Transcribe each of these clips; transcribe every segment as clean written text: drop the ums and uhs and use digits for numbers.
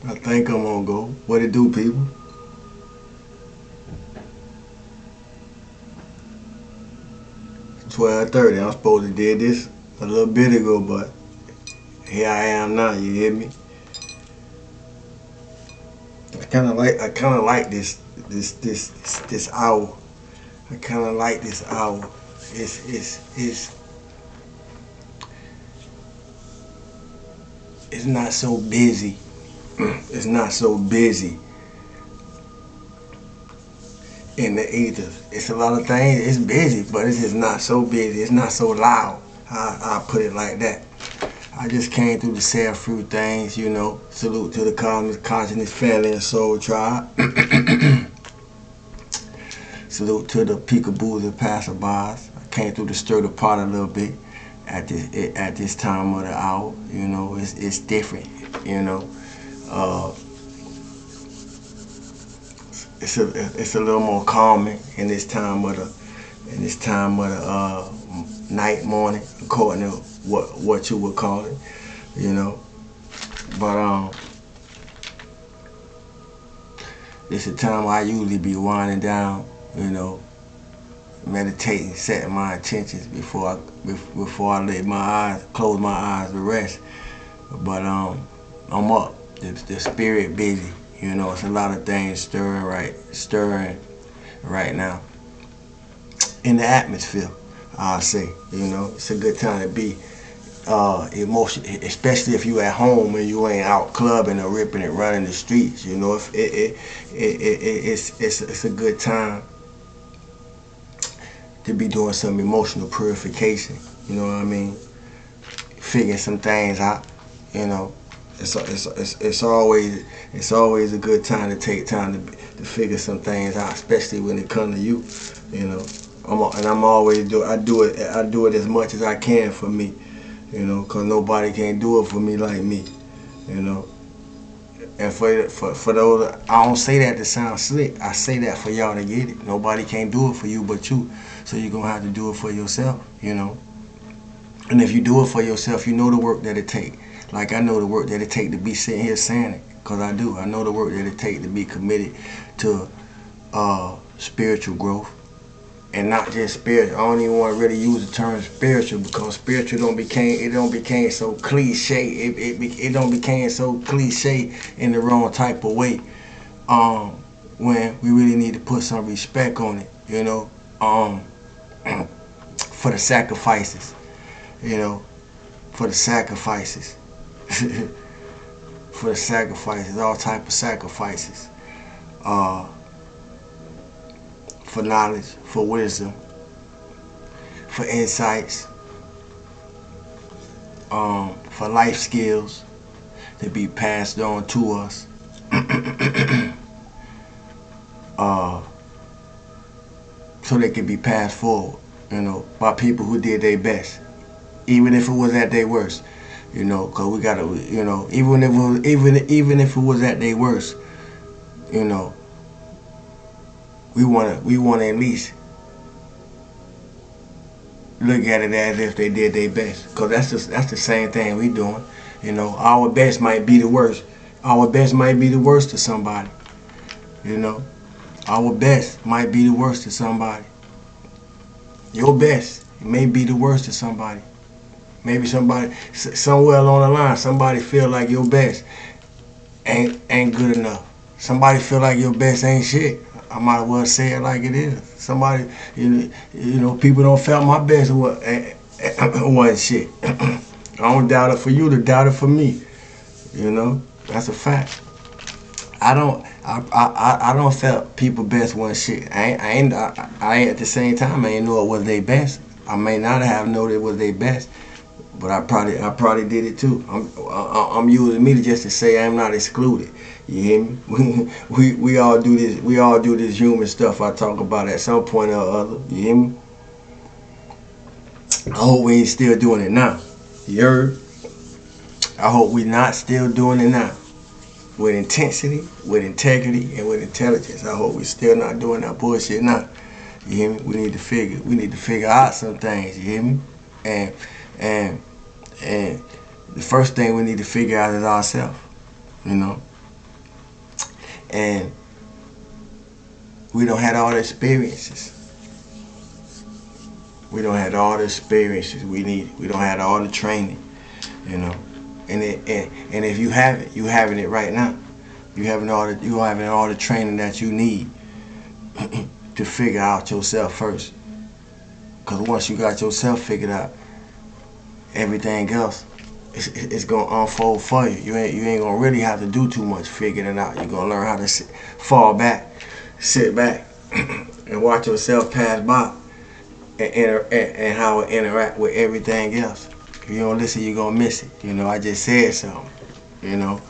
I think I'm gonna go. What it do, people? 12:30. I'm supposed to did this a little bit ago, but here I am now. You hear me? I kind of like this hour. I kind of like this hour. It's it's not so busy. It's not so busy in the ether. It's a lot of things. It's busy, but it's just not so busy. It's not so loud. I put it like that. I just came through to say a few things, you know. Salute to the Cosmic Consciousness Family and Soul Tribe. Salute to the peekaboos and passerbys. I came through to stir the pot a little bit at this time of the hour. You know, it's different. You know, uh, it's a little more calming in this time of the night, morning, according to what you would call it. You know, but it's a time I usually be winding down. You know, meditating, setting my intentions before I let my eyes close my eyes to rest. But I'm up. The spirit busy. You know, it's a lot of things stirring right now in the atmosphere. I'll say. You know, it's a good time to be emotion, especially if you at home and you ain't out clubbing or ripping and running the streets. You know, if it's a good time to be doing some emotional purification. You know what I mean? Figuring some things out. You know, it's always a good time to take time to figure some things out, especially when it comes to you. You know, I'm always I do it as much as I can for me. You know, cause nobody can do it for me like me. You know, and for those, I don't say that to sound slick. I say that for y'all to get it. Nobody can do it for you but you. So you're gonna have to do it for yourself. You know, and if you do it for yourself, you know the work that it take. Like I know the work that it take to be sitting here saying it, cause I do. I know the work that it take to be committed to spiritual growth. And not just spiritual. I don't even want to really use the term spiritual because spiritual don't became so cliche. It don't became so cliche in the wrong type of way. Um, when we really need to put some respect on it, you know, for the sacrifices, you know, for the sacrifices, for the sacrifices, all type of sacrifices, uh, for knowledge, for wisdom, for insights, for life skills to be passed on to us, uh, so they can be passed forward, you know, by people who did their best, even if it was at their worst, you know, because we gotta, you know, even if it was at their worst, you know, we wanna at least look at it as if they did their best, because that's the same thing we doing. You know, our best might be the worst. Our best might be the worst to somebody. You know, our best might be the worst to somebody. Your best may be the worst to somebody. Maybe somewhere along the line, somebody feel like your best ain't good enough. Somebody feel like your best ain't shit. I might as well say it like it is. Somebody, you know, people don't felt my best wasn't shit. I don't doubt it for you to doubt it for me. You know, that's a fact. I don't felt people best wasn't shit. I ain't at the same time I ain't know it was their best. I may not have known it was their best, but I probably did it too. I'm using me just to say I'm not excluded. You hear me? We all do this. We all do this human stuff I talk about at some point or other. You hear me? I hope we ain't still doing it now. You heard? I hope we not still doing it now. With intensity, with integrity, and with intelligence. I hope we still not doing that bullshit now. You hear me? We need to figure out some things. You hear me? And and and the first thing we need to figure out is ourselves. You know, and we don't have all the experiences. We don't have all the experiences we need. We don't have all the training, you know. And if you have it, you having it right now. You having all the training that you need to figure out yourself first. Because once you got yourself figured out, everything else it's gonna unfold for you. You ain't gonna really have to do too much figuring it out. You're gonna learn how to fall back, sit back, and watch yourself pass by, and how it interact with everything else. If you don't listen, you're gonna miss it. You know, I just said something. You know,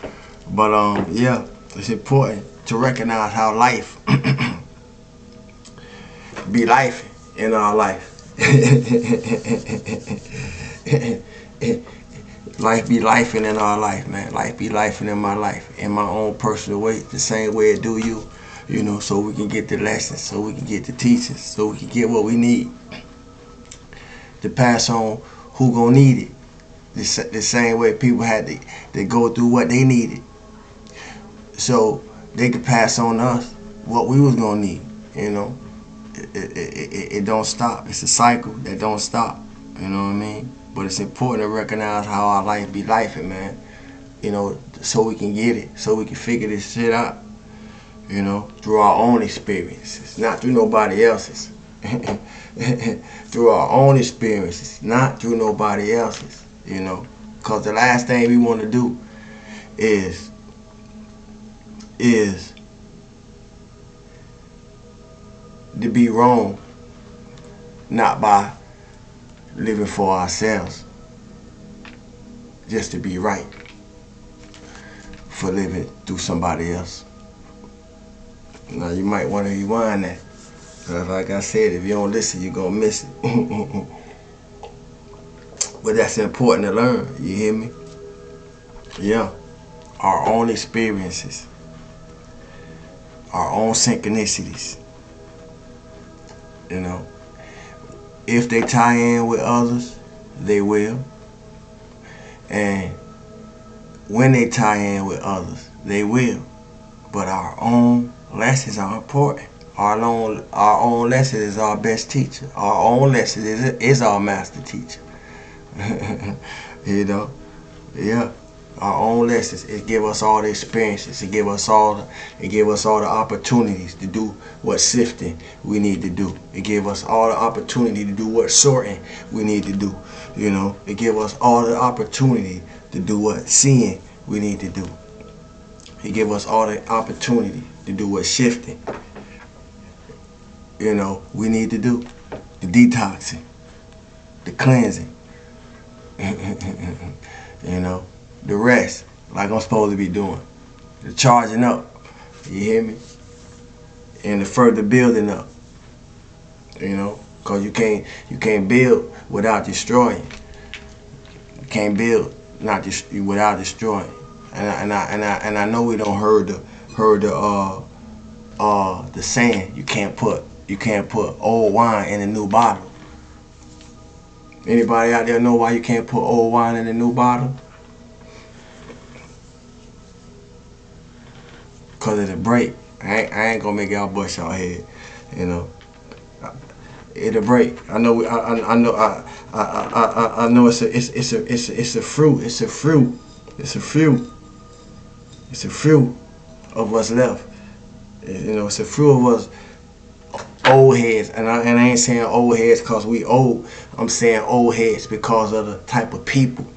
but yeah, it's important to recognize how life be life in our life. Life be life in our life, man. Life be life in my life, in my own personal way, the same way it do you. You know, so we can get the lessons, so we can get the teachings, so we can get what we need to pass on who gonna need it. The same way people had to go through what they needed, so they could pass on to us what we was gonna need. You know, it don't stop. It's a cycle that don't stop. You know what I mean? But it's important to recognize how our life be lifing, man. You know, so we can get it, so we can figure this shit out. You know, through our own experiences, not through nobody else's. Through our own experiences, not through nobody else's. You know, because the last thing we want to do is to be wrong, not by living for ourselves, just to be right for living through somebody else. Now you might want to rewind that, because like I said, if you don't listen, you're gonna miss it. But that's important to learn, you hear me? Yeah, our own experiences, our own synchronicities, you know. If they tie in with others, they will. And when they tie in with others, they will. But our own lessons are important. Our own lesson is our best teacher. Our own lesson is our master teacher. You know? Yeah. Our own lessons, it give us all the experiences, it give us all the opportunities to do what sifting we need to do. It give us all the opportunity to do what sorting we need to do. You know, it give us all the opportunity to do what seeing we need to do. It give us all the opportunity to do what shifting, you know, we need to do. The detoxing, the cleansing, you know. The rest, like I'm supposed to be doing. The charging up, you hear me? And the further building up, you know? Because you can't build without destroying. You can't build without destroying. And I know we don't heard the saying, you can't put old wine in a new bottle. Anybody out there know why you can't put old wine in a new bottle? Cause it'll break. I ain't gonna make y'all bust y'all head, you know. It'll break. I know. I know. It's a fruit. It's a fruit. It's a fruit. It's a fruit of what's left. You know, it's a fruit of us old heads, and I ain't saying old heads cause we old. I'm saying old heads because of the type of people.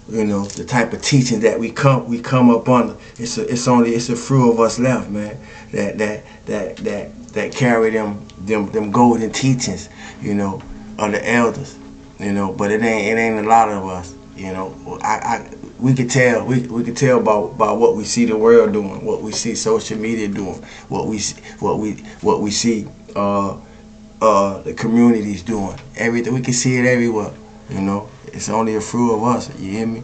You know, the type of teaching that we come up under. It's a few of us left, man. That carry them golden teachings, you know, of the elders, you know. But it ain't a lot of us, you know. We could tell about what we see the world doing, what we see social media doing, what we see the communities doing. Everything, we can see it everywhere, you know. It's only a few of us, you hear me?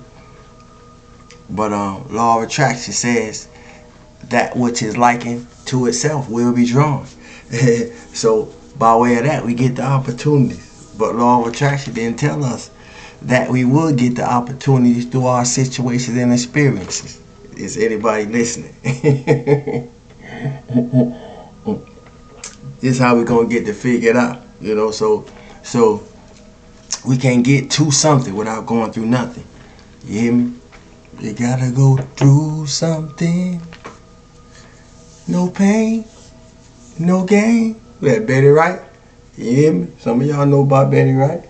But law of attraction says that which is likened to itself will be drawn. So by way of that, we get the opportunities. But law of attraction didn't tell us that we would get the opportunities through our situations and experiences. Is anybody listening? This is how we gonna get to figure it out, you know. So we can't get to something without going through nothing. You hear me? You gotta go through something. No pain, no gain. That Betty Wright. You hear me? Some of y'all know about Betty Wright.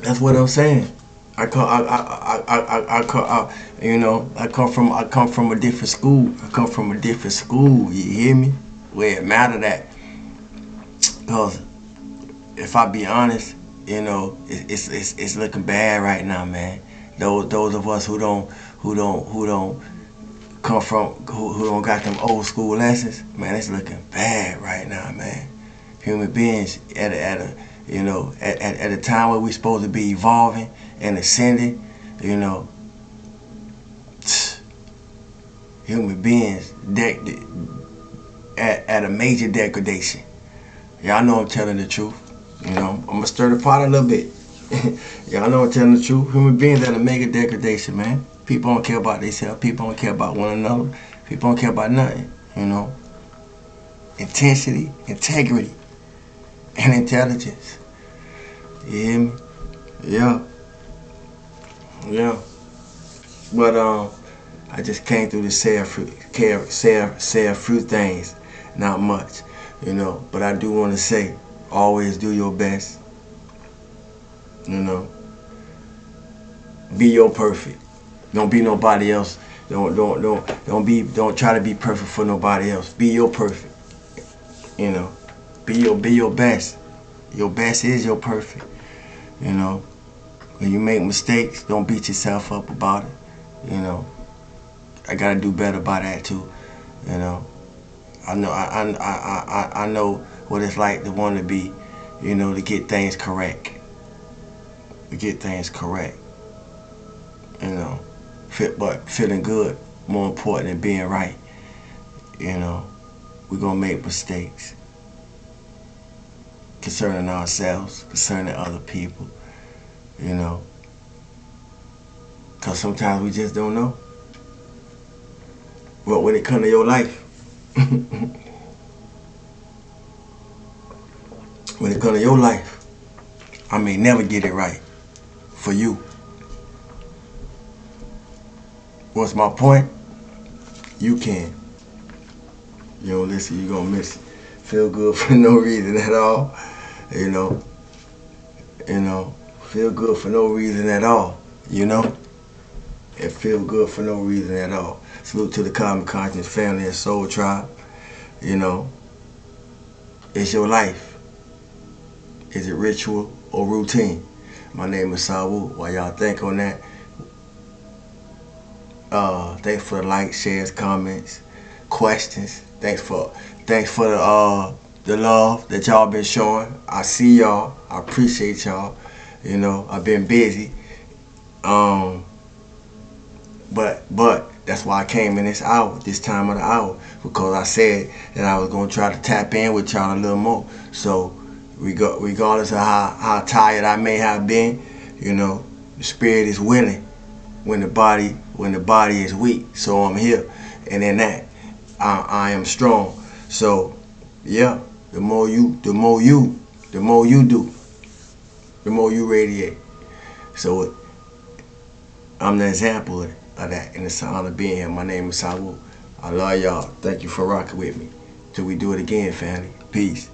That's what I'm saying. I come from a different school. I come from a different school. You hear me? Where it matter that, cause if I be honest, you know, it's looking bad right now, man. Those of us who don't come from who don't got them old school lessons, man, it's looking bad right now, man. Human beings at a time where we supposed to be evolving and ascending, you know, human beings at a major degradation. Y'all know I'm telling the truth. You know, I'm gonna stir the pot a little bit. Y'all know I'm telling the truth. Human beings at a mega degradation, man. People don't care about themselves. People don't care about one another. People don't care about nothing. You know, intensity, integrity, and intelligence. You hear me? Yeah. But I just came through to say a few things, not much, you know. But I do want to say, always do your best. You know, be your perfect. Don't be nobody else. Don't try to be perfect for nobody else. Be your perfect. You know, be your best. Your best is your perfect. You know, when you make mistakes, don't beat yourself up about it. You know, I gotta do better by that too. You know, I know what it's like to want to be, you know, to get things correct. You know, but feeling good more important than being right. You know, we're gonna make mistakes concerning ourselves, concerning other people. You know, because sometimes we just don't know. But when it comes to your life, when it comes to your life, I may never get it right for you. What's my point? You can. You don't listen, you're going to miss it. Feel good for no reason at all. You know, feel good for no reason at all. You know, and feel good for no reason at all. Salute to the Common Conscience family and Soul Tribe. You know, it's your life. Is it ritual or routine? My name is Sawu. While y'all think on that, thanks for the likes, shares, comments, questions. Thanks for the love that y'all been showing. I see y'all. I appreciate y'all. You know, I've been busy. But that's why I came in this time of the hour, because I said that I was gonna try to tap in with y'all a little more. So regardless of how tired I may have been, you know, the spirit is willing when the body is weak. So I'm here, and in that I am strong. So yeah, the more you do, the more you radiate. So I'm the example of that, and it's an honor being here. My name is Sawu. I love y'all. Thank you for rocking with me. Till we do it again, family. Peace.